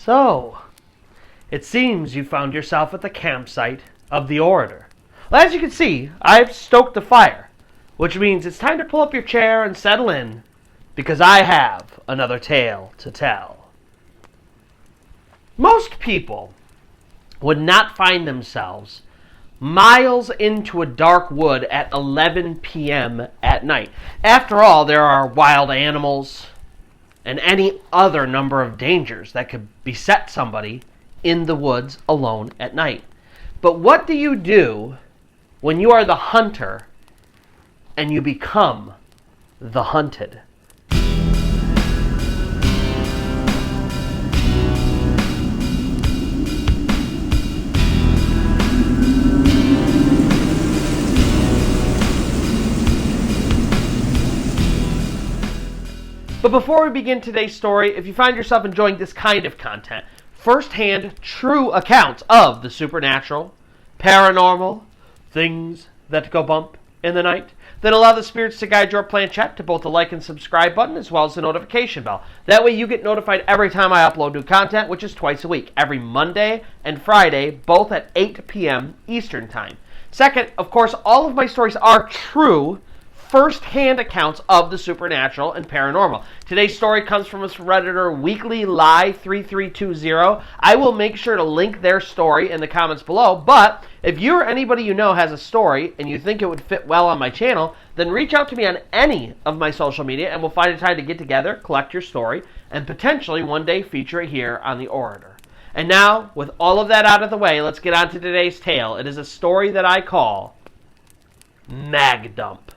So, it seems you found yourself at the campsite of the Orator. Well, as you can see, I've stoked the fire, which means it's time to pull up your chair and settle in, because I have another tale to tell. Most people would not find themselves miles into a dark wood at 11 p.m. at night. After all, there are wild animals and any other number of dangers that could beset somebody in the woods alone at night. But what do you do when you are the hunter and you become the hunted? But before we begin today's story, if you find yourself enjoying this kind of content, first-hand, true accounts of the supernatural, paranormal, things that go bump in the night, then allow the spirits to guide your planchette to both the like and subscribe button as well as the notification bell. That way you get notified every time I upload new content, which is twice a week, every Monday and Friday, both at 8 p.m. Eastern Time. Second, of course, all of my stories are true first-hand accounts of the supernatural and paranormal. Today's story comes from us Redditor Weekly Lie 3320. I will make sure to link their story in the comments below, but if you or anybody you know has a story and you think it would fit well on my channel, then reach out to me on any of my social media and we'll find a time to get together, collect your story, and potentially one day feature it here on the Orator. And now, with all of that out of the way, let's get on to today's tale. It is a story that I call Mag Dump.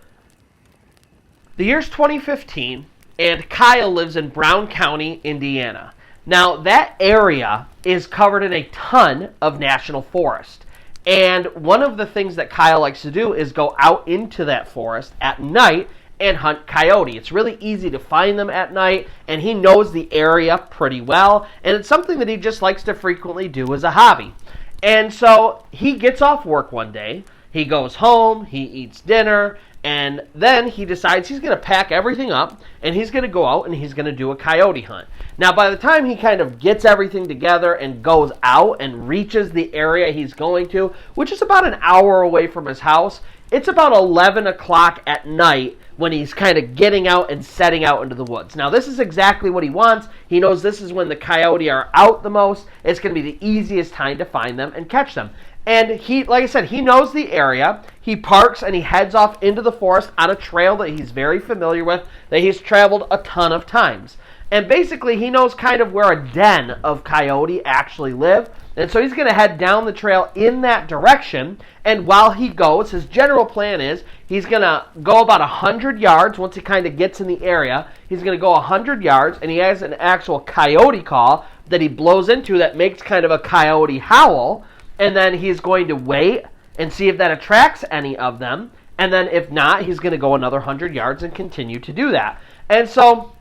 The year's 2015, and Kyle lives in Brown County, Indiana. Now, that area is covered in a ton of national forest. And one of the things that Kyle likes to do is go out into that forest at night and hunt coyote. It's really easy to find them at night, and he knows the area pretty well. And it's something that he just likes to frequently do as a hobby. And so he gets off work one day. He goes home, he eats dinner, and then he decides he's going to pack everything up, and he's going to go out and he's going to do a coyote hunt. Now, by the time he kind of gets everything together and goes out and reaches the area he's going to, which is about an hour away from his house, it's about 11 o'clock at night when he's kind of getting out and setting out into the woods. Now, this is exactly what he wants. He knows this is when the coyote are out the most. It's going to be the easiest time to find them and catch them. And he, like I said, he knows the area. He parks and he heads off into the forest on a trail that he's very familiar with, that he's traveled a ton of times. And basically, he knows kind of where a den of coyote actually live. And so he's going to head down the trail in that direction. And while he goes, his general plan is he's going to go about 100 yards once he kind of gets in the area. He's going to go 100 yards, and he has an actual coyote call that he blows into that makes kind of a coyote howl. And then he's going to wait and see if that attracts any of them. And then if not, he's going to go another 100 yards and continue to do that. And so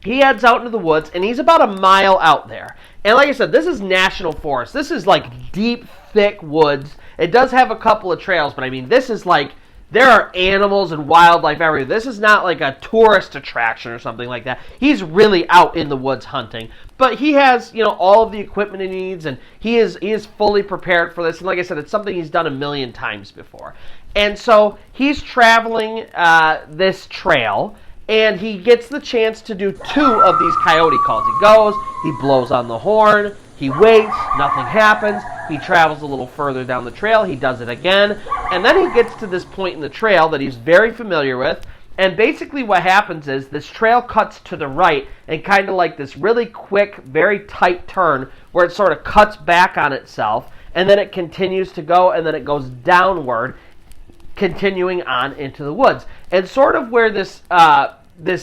he heads out into the woods, and he's about a mile out there. And like I said, this is national forest. This is like deep, thick woods. It does have a couple of trails, but I mean, this is like, there are animals and wildlife everywhere. This is not like a tourist attraction or something like that. He's really out in the woods hunting. But he has, all of the equipment he needs, and he is fully prepared for this. And like I said, it's something he's done a million times before. And so he's traveling this trail, and he gets the chance to do 2 of these coyote calls. He goes, he blows on the horn, he waits, nothing happens. He travels a little further down the trail, he does it again, and then he gets to this point in the trail that he's very familiar with, and basically what happens is this trail cuts to the right and kind of like this really quick, very tight turn where it sort of cuts back on itself, and then it continues to go, and then it goes downward, continuing on into the woods. And sort of where this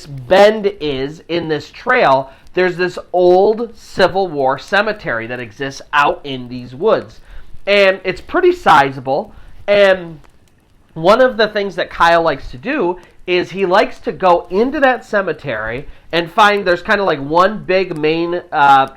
bend is in this trail, there's this old Civil War cemetery that exists out in these woods. And it's pretty sizable. And one of the things that Kyle likes to do is he likes to go into that cemetery and find there's kind of like one big main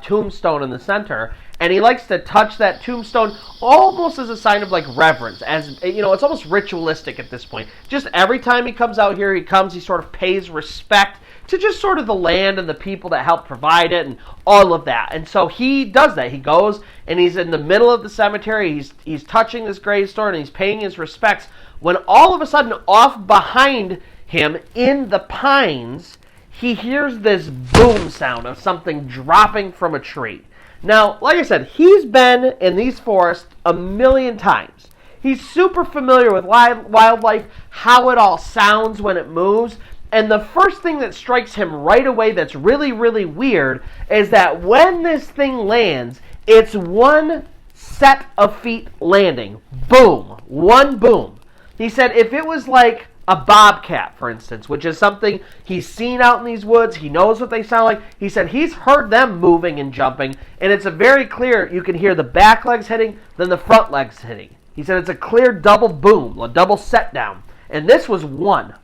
tombstone in the center. And he likes to touch that tombstone almost as a sign of like reverence. As it's almost ritualistic at this point. Just every time he comes out here, he sort of pays respect to just sort of the land and the people that help provide it and all of that. And so he does that. He goes and he's in the middle of the cemetery. He's touching this gravestone and he's paying his respects when all of a sudden off behind him in the pines, he hears this boom sound of something dropping from a tree. Now, like I said, he's been in these forests a million times. He's super familiar with wildlife, how it all sounds when it moves. And the first thing that strikes him right away that's really, really weird is that when this thing lands, it's one set of feet landing. Boom. One boom. He said if it was like a bobcat, for instance, which is something he's seen out in these woods, he knows what they sound like. He said he's heard them moving and jumping, and it's a very clear, you can hear the back legs hitting, then the front legs hitting. He said it's a clear double boom, a double set down. And this was one.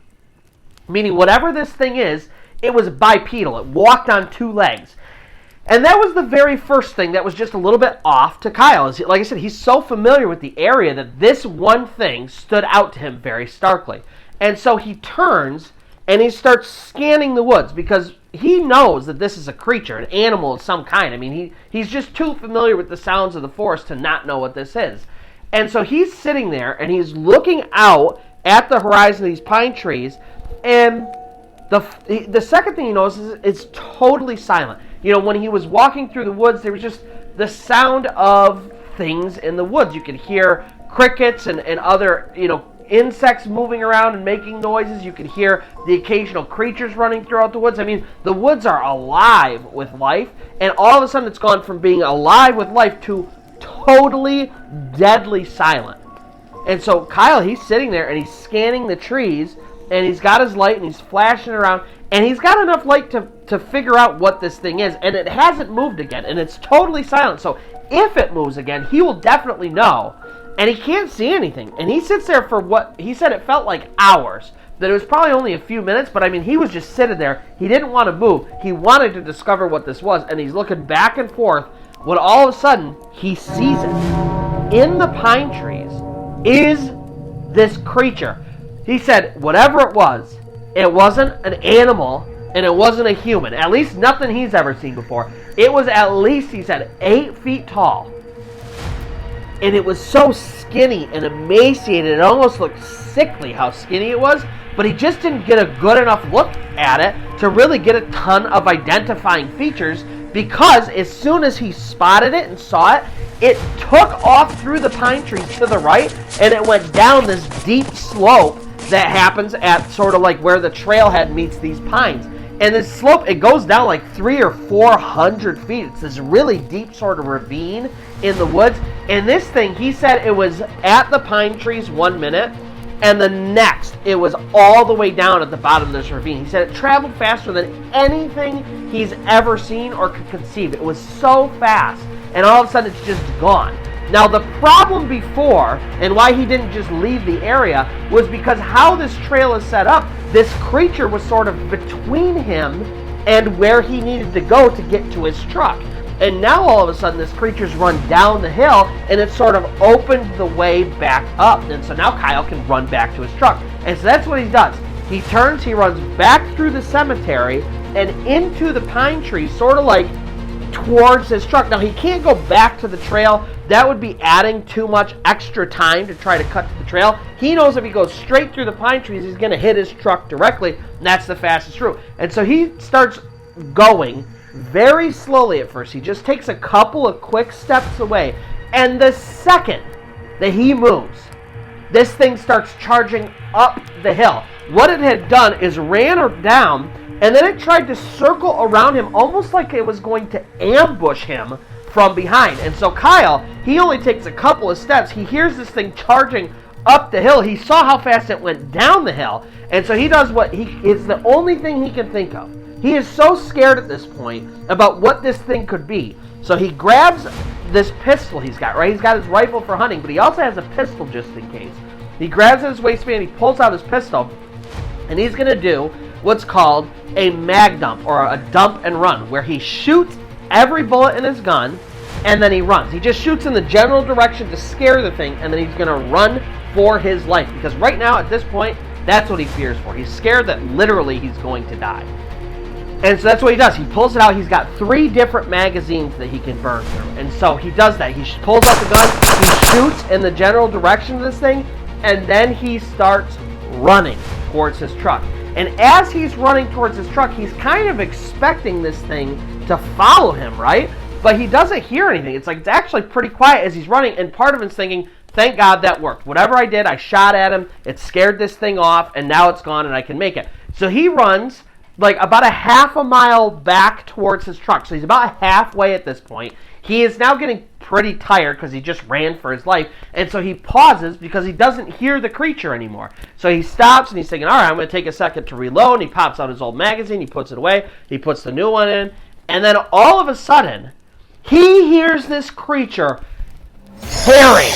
Meaning whatever this thing is, it was bipedal. It walked on two legs. And that was the very first thing that was just a little bit off to Kyle. Like I said, he's so familiar with the area that this one thing stood out to him very starkly. And so he turns and he starts scanning the woods because he knows that this is a creature, an animal of some kind. I mean, he's just too familiar with the sounds of the forest to not know what this is. And so he's sitting there and he's looking out at the horizon of these pine trees, and the second thing he notices is it's totally silent. You know, when he was walking through the woods, there was just the sound of things in the woods. You could hear crickets and other, insects moving around and making noises. You could hear the occasional creatures running throughout the woods. I mean, the woods are alive with life, and all of a sudden it's gone from being alive with life to totally deadly silent. And so Kyle, he's sitting there and he's scanning the trees, and he's got his light and he's flashing around, and he's got enough light to figure out what this thing is, and it hasn't moved again, and it's totally silent. So if it moves again, he will definitely know, and he can't see anything. And he sits there for what he said it felt like hours, that it was probably only a few minutes, but I mean, he was just sitting there. He didn't want to move. He wanted to discover what this was, and he's looking back and forth when all of a sudden he sees it. In the pine trees is this creature. He said whatever it wasn't an animal, and it wasn't a human. At least nothing he's ever seen before. It was at least, he said, 8 feet tall. And it was so skinny and emaciated, it almost looked sickly how skinny it was, but he just didn't get a good enough look at it to really get a ton of identifying features, because as soon as he spotted it and saw it, it took off through the pine trees to the right, and it went down this deep slope that happens at sort of like where the trailhead meets these pines. And this slope, it goes down like 300 or 400 feet. It's this really deep sort of ravine in the woods. And this thing, he said it was at the pine trees 1 minute, and the next, it was all the way down at the bottom of this ravine. He said it traveled faster than anything he's ever seen or could conceive. It was so fast, and all of a sudden it's just gone. Now, the problem before, and why he didn't just leave the area, was because how this trail is set up, this creature was sort of between him and where he needed to go to get to his truck. And now, all of a sudden, this creature's run down the hill, and it sort of opened the way back up. And so now Kyle can run back to his truck. And so that's what he does. He turns, he runs back through the cemetery and into the pine trees, sort of like towards his truck. Now, he can't go back to the trail. That would be adding too much extra time to try to cut to the trail. He knows if he goes straight through the pine trees, he's going to hit his truck directly, and that's the fastest route. And so he starts going very slowly at first. He just takes a couple of quick steps away, and the second that he moves, this thing starts charging up the hill. What it had done is ran her down, and then it tried to circle around him almost like it was going to ambush him from behind. And so Kyle, he only takes a couple of steps. He hears this thing charging up the hill. He saw how fast it went down the hill, and so he does it's the only thing he can think of. He is so scared at this point about what this thing could be. So he grabs this pistol he's got, right? He's got his rifle for hunting, but he also has a pistol just in case. He grabs his waistband, he pulls out his pistol, and he's going to do what's called a mag dump, or a dump and run, where he shoots every bullet in his gun, and then he runs. He just shoots in the general direction to scare the thing, and then he's going to run for his life. Because right now, at this point, that's what he fears for. He's scared that literally he's going to die. And so that's what he does. He pulls it out. He's got 3 different magazines that he can burn through. And so he does that. He pulls out the gun. He shoots in the general direction of this thing. And then he starts running towards his truck. And as he's running towards his truck, he's kind of expecting this thing to follow him, right? But he doesn't hear anything. It's actually pretty quiet as he's running. And part of him's thinking, thank God that worked. Whatever I did, I shot at him. It scared this thing off. And now it's gone and I can make it. So he runs about a half a mile back towards his truck. So he's about halfway at this point. He is now getting pretty tired because he just ran for his life. And so he pauses because he doesn't hear the creature anymore. So he stops and he's thinking, all right, I'm going to take a second to reload. And he pops out his old magazine. He puts it away. He puts the new one in. And then all of a sudden, he hears this creature tearing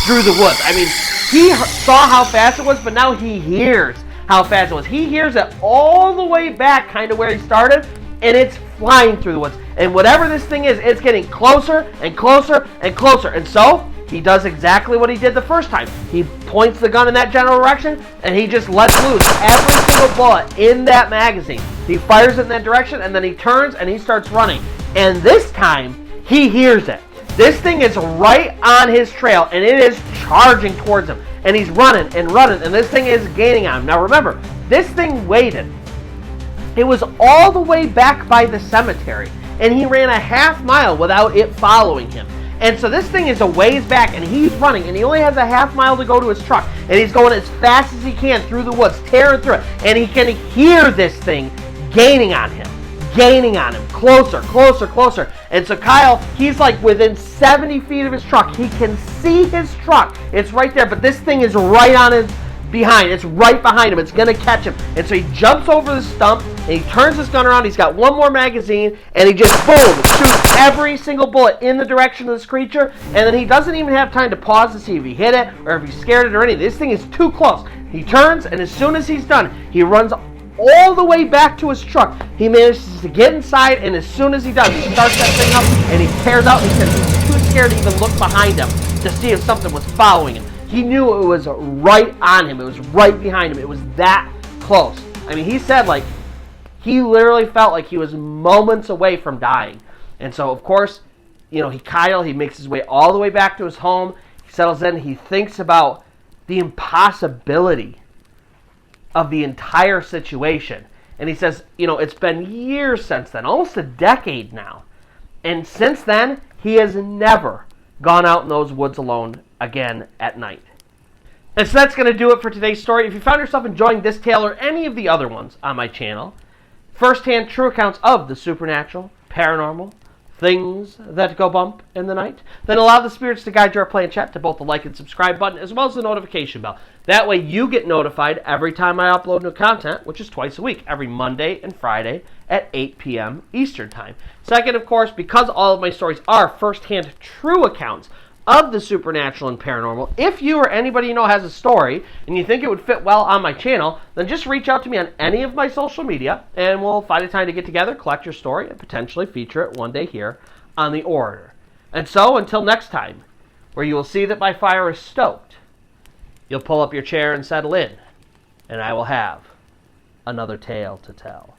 through the woods. I mean, he saw how fast it was, but now he hears how fast it was. He hears it all the way back kind of where he started, and it's flying through the woods. And whatever this thing is, it's getting closer and closer and closer. And so he does exactly what he did the first time. He points the gun in that general direction, and he just lets loose every single bullet in that magazine. He fires it in that direction, and then he turns and he starts running. And this time, he hears it. This thing is right on his trail, and it is charging towards him. And he's running and running, and this thing is gaining on him. Now remember, this thing waited. It was all the way back by the cemetery, and he ran a half mile without it following him. And so this thing is a ways back, and he's running, and he only has a half mile to go to his truck. And he's going as fast as he can through the woods, tearing through it. And he can hear this thing gaining on him. Closer, closer, closer. And so Kyle, he's within 70 feet of his truck. He can see his truck. It's right there, but this thing is right on his behind. It's right behind him. It's going to catch him. And so he jumps over the stump, and he turns his gun around. He's got one more magazine, and he just, boom, shoots every single bullet in the direction of this creature. And then he doesn't even have time to pause to see if he hit it or if he scared it or anything. This thing is too close. He turns, and as soon as he's done, he runs all the way back to his truck. He manages to get inside, and as soon as he does, he starts that thing up, and he tears out, and he says he's too scared to even look behind him to see if something was following him. He knew it was right on him. It was right behind him. It was that close. I mean, he said, he literally felt like he was moments away from dying. And so, of course, he makes his way all the way back to his home. He settles in. He thinks about the impossibility of the entire situation. And he says, it's been years since then, almost a decade now. And since then, he has never gone out in those woods alone again at night. And so that's going to do it for today's story. If you found yourself enjoying this tale or any of the other ones on my channel, first-hand true accounts of the supernatural, paranormal, things that go bump in the night, then allow the spirits to guide your play and chat to both the like and subscribe button as well as the notification bell. That way you get notified every time I upload new content, which is twice a week, every Monday and Friday at 8 p.m. Eastern Time. Second, of course, because all of my stories are first-hand true accounts of the supernatural and paranormal, if you or anybody you know has a story and you think it would fit well on my channel, then just reach out to me on any of my social media and we'll find a time to get together, collect your story, and potentially feature it one day here on the Orator. And so, until next time, where you will see that my fire is stoked, you'll pull up your chair and settle in, and I will have another tale to tell.